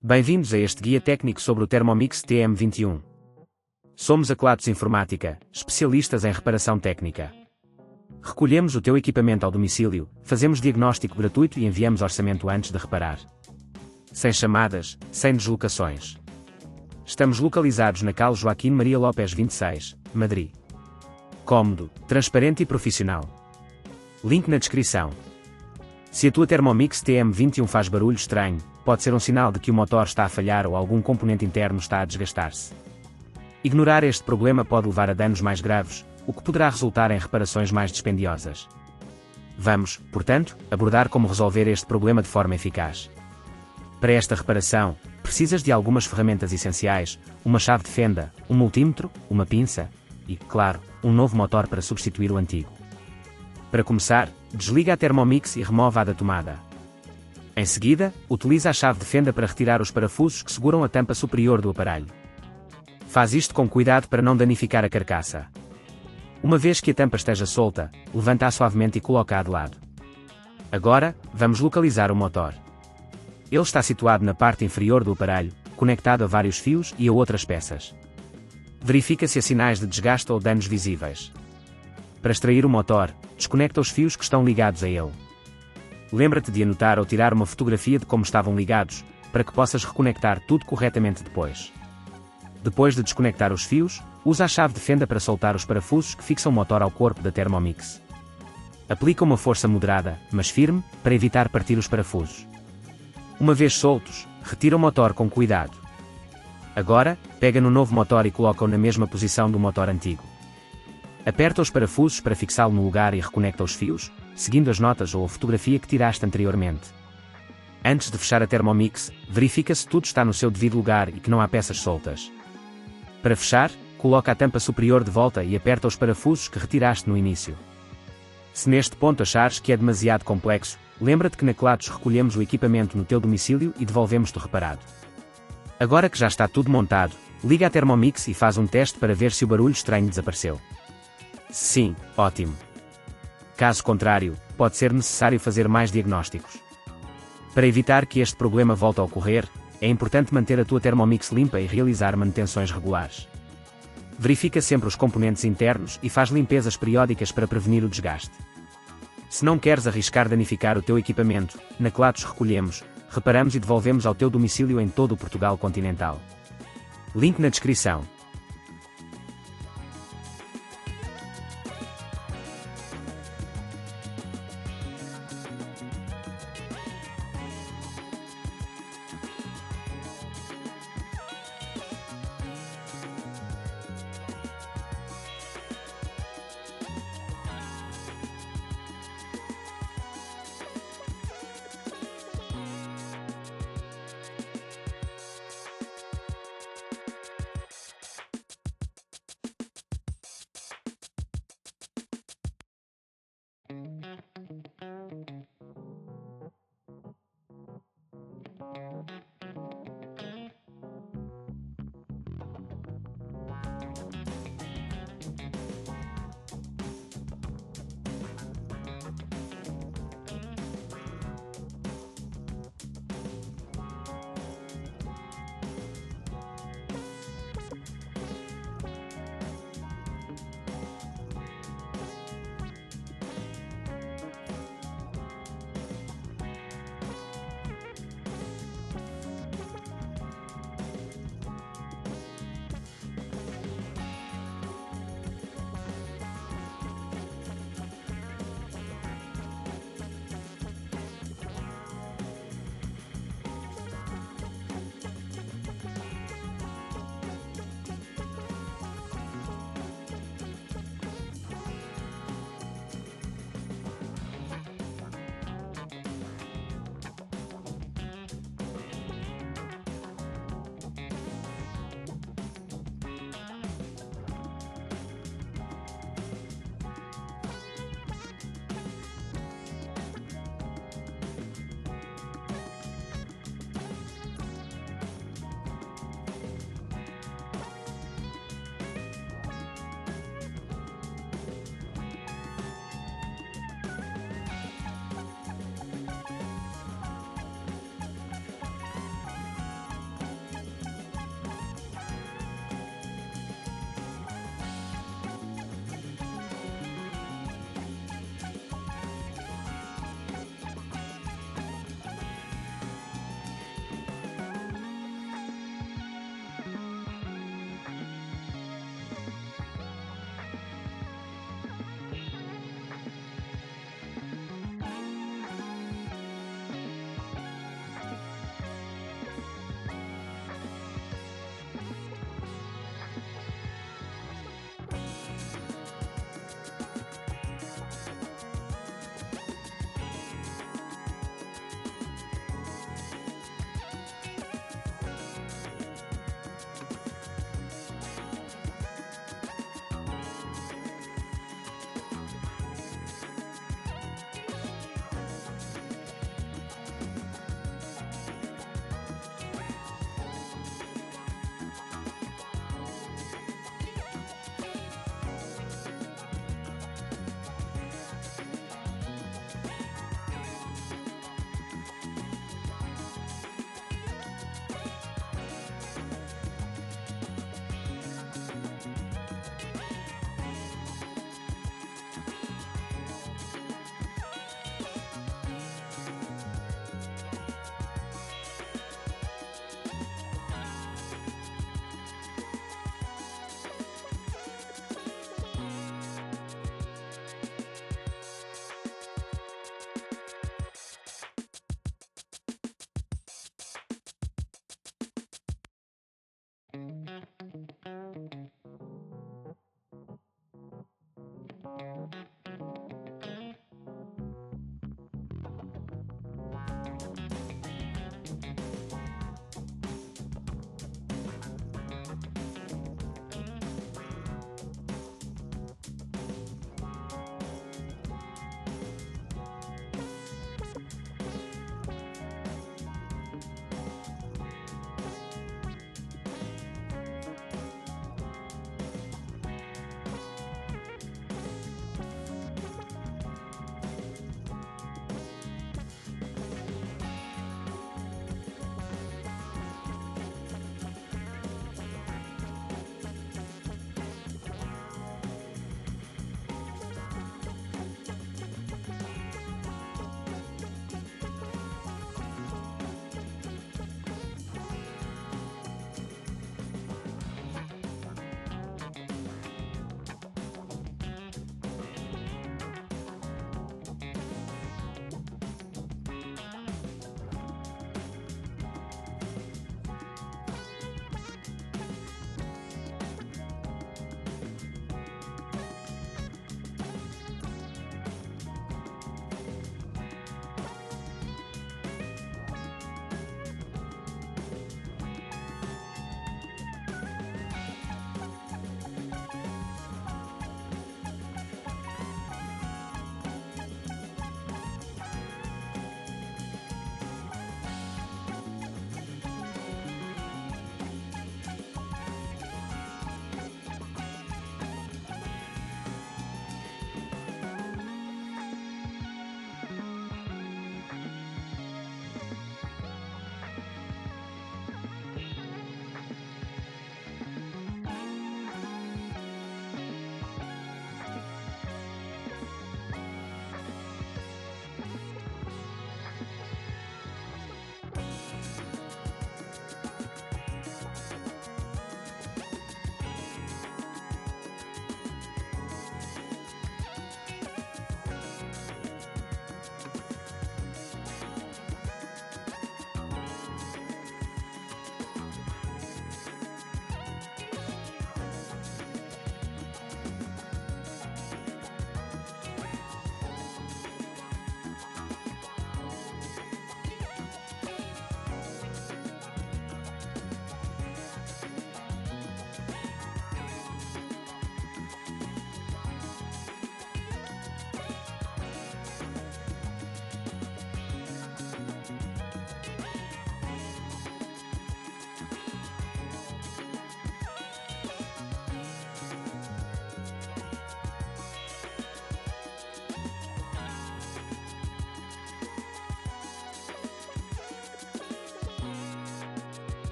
Bem-vindos a este guia técnico sobre o Thermomix TM21. Somos a Kelatos Informática, especialistas em reparação técnica. Recolhemos o teu equipamento ao domicílio, fazemos diagnóstico gratuito e enviamos orçamento antes de reparar. Sem chamadas, sem deslocações. Estamos localizados na Calle Joaquín Maria Lopes 26, Madrid. Cómodo, transparente e profissional. Link na descrição. Se a tua Thermomix TM21 faz barulho estranho, pode ser um sinal de que o motor está a falhar ou algum componente interno está a desgastar-se. Ignorar este problema pode levar a danos mais graves, o que poderá resultar em reparações mais dispendiosas. Vamos, portanto, abordar como resolver este problema de forma eficaz. Para esta reparação, precisas de algumas ferramentas essenciais, uma chave de fenda, um multímetro, uma pinça e, claro, um novo motor para substituir o antigo. Para começar, desliga a Thermomix e remove-a da tomada. Em seguida, utiliza a chave de fenda para retirar os parafusos que seguram a tampa superior do aparelho. Faz isto com cuidado para não danificar a carcaça. Uma vez que a tampa esteja solta, levanta-a suavemente e coloca-a de lado. Agora, vamos localizar o motor. Ele está situado na parte inferior do aparelho, conectado a vários fios e a outras peças. Verifica se há sinais de desgaste ou danos visíveis. Para extrair o motor, desconecta os fios que estão ligados a ele. Lembra-te de anotar ou tirar uma fotografia de como estavam ligados, para que possas reconectar tudo corretamente depois. Depois de desconectar os fios, usa a chave de fenda para soltar os parafusos que fixam o motor ao corpo da Thermomix. Aplica uma força moderada, mas firme, para evitar partir os parafusos. Uma vez soltos, retira o motor com cuidado. Agora, pega no novo motor e coloca-o na mesma posição do motor antigo. Aperta os parafusos para fixá-lo no lugar e reconecta os fios, seguindo as notas ou a fotografia que tiraste anteriormente. Antes de fechar a Thermomix, verifica se tudo está no seu devido lugar e que não há peças soltas. Para fechar, coloca a tampa superior de volta e aperta os parafusos que retiraste no início. Se neste ponto achares que é demasiado complexo, lembra-te que na Kelatos recolhemos o equipamento no teu domicílio e devolvemos-te reparado. Agora que já está tudo montado, liga a Thermomix e faz um teste para ver se o barulho estranho desapareceu. Sim, ótimo. Caso contrário, pode ser necessário fazer mais diagnósticos. Para evitar que este problema volte a ocorrer, é importante manter a tua Thermomix limpa e realizar manutenções regulares. Verifica sempre os componentes internos e faz limpezas periódicas para prevenir o desgaste. Se não queres arriscar danificar o teu equipamento, na Kelatos recolhemos, reparamos e devolvemos ao teu domicílio em todo o Portugal continental. Link na descrição.